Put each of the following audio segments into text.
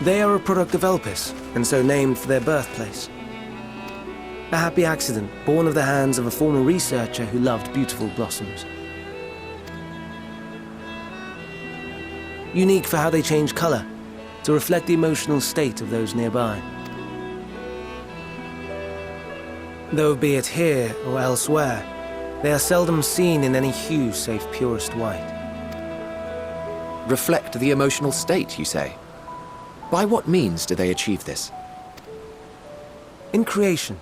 They are a product of Elpis, and so named for their birthplace. A happy accident born of the hands of a former researcher who loved beautiful blossoms. Unique for how they change color, to reflect the emotional state of those nearby. Though be it here or elsewhere, they are seldom seen in any hue save purest white. Reflect the emotional state, you say? By what means do they achieve this? In creation,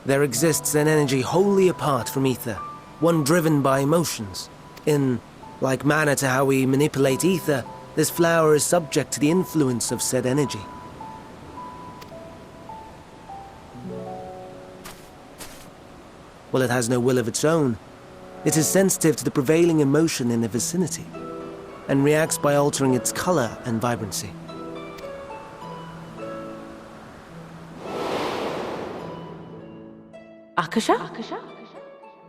there exists an energy wholly apart from ether, one driven by emotions. In like manner to how we manipulate ether, this flower is subject to the influence of said energy. While it has no will of its own, it is sensitive to the prevailing emotion in the vicinity, and reacts by altering its color and vibrancy. Akasha?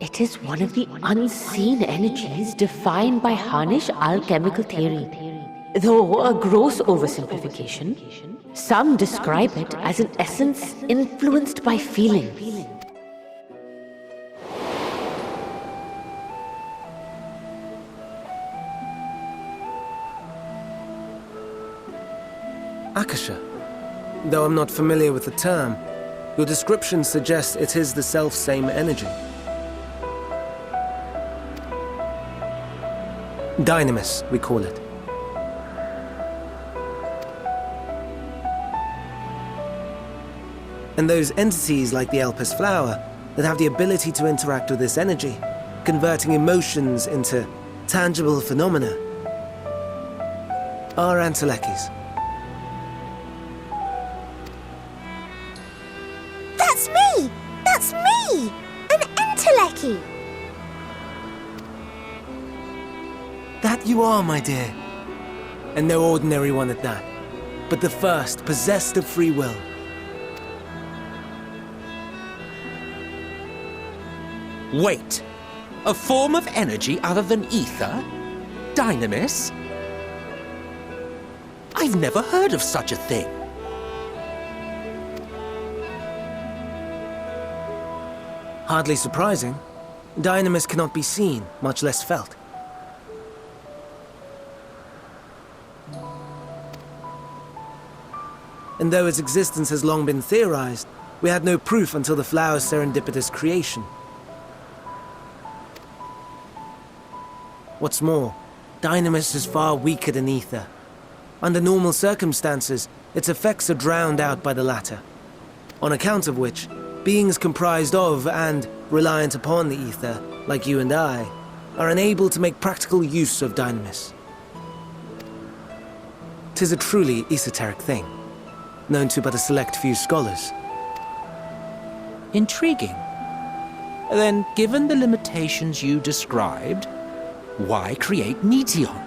It is one of the unseen energies defined by Harnish alchemical theory. Though a gross oversimplification, some describe it as an essence influenced by feeling. Akasha. Though I'm not familiar with the term, your description suggests it is the self-same energy. Dynamis, we call it. And those entities like the Elpis flower that have the ability to interact with this energy, converting emotions into tangible phenomena, are Antelekis. That's me! That's me! An Enteleki! That you are, my dear. And no ordinary one at that, but the first possessed of free will. Wait! A form of energy other than ether? Dynamis? I've never heard of such a thing. Hardly surprising. Dynamis cannot be seen, much less felt. And though its existence has long been theorized, we had no proof until the flower's serendipitous creation. What's more, Dynamis is far weaker than ether. Under normal circumstances, its effects are drowned out by the latter, on account of which, beings comprised of and reliant upon the ether, like you and I, are unable to make practical use of Dynamis. 'Tis a truly esoteric thing, known to but a select few scholars. Intriguing. Then, given the limitations you described, why create Meteon?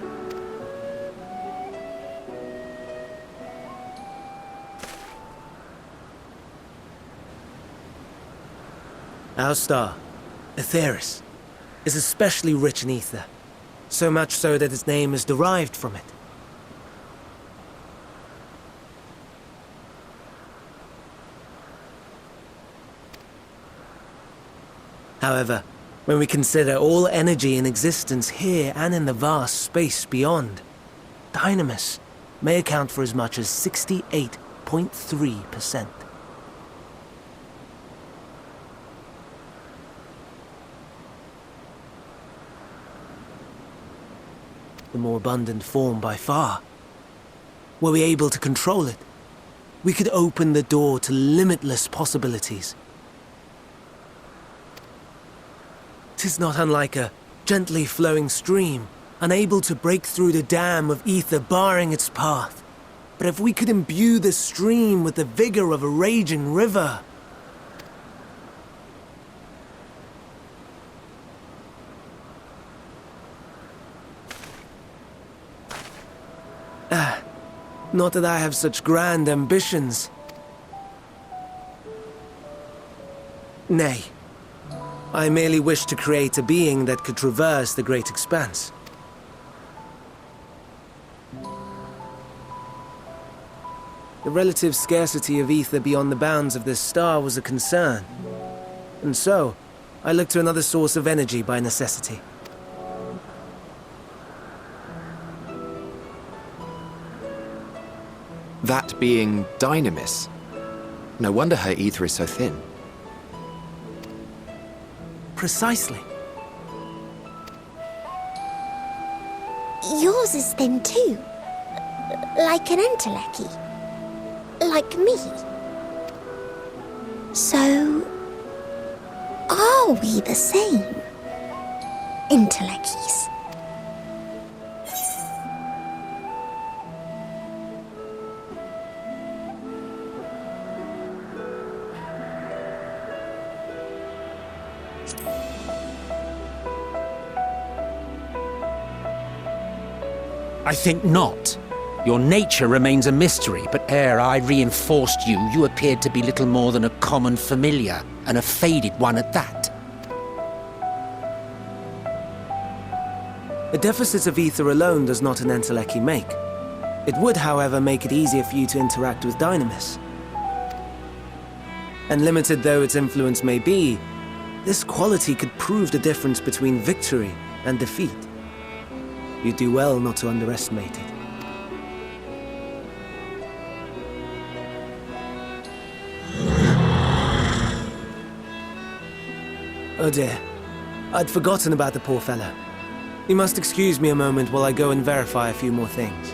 Our star, Aetheris, is especially rich in ether, so much so that its name is derived from it. However, when we consider all energy in existence here and in the vast space beyond, Dynamis may account for as much as 68.3%. The more abundant form by far. Were we able to control it, we could open the door to limitless possibilities. 'Tis not unlike a gently flowing stream, unable to break through the dam of ether barring its path. But if we could imbue the stream with the vigor of a raging river... Not that I have such grand ambitions. Nay. I merely wish to create a being that could traverse the great expanse. The relative scarcity of ether beyond the bounds of this star was a concern. And so, I looked to another source of energy by necessity. That being Dynamis. No wonder her ether is so thin. Precisely. Yours is thin too. Like an entelechy. Like me. So, are we the same? Entelechies. I think not. Your nature remains a mystery, but ere I reinforced you, you appeared to be little more than a common familiar, and a faded one at that. A deficit of ether alone does not an entelechy make. It would, however, make it easier for you to interact with Dynamis. And limited though its influence may be, this quality could prove the difference between victory and defeat. You'd do well not to underestimate it. Oh dear, I'd forgotten about the poor fellow. You must excuse me a moment while I go and verify a few more things.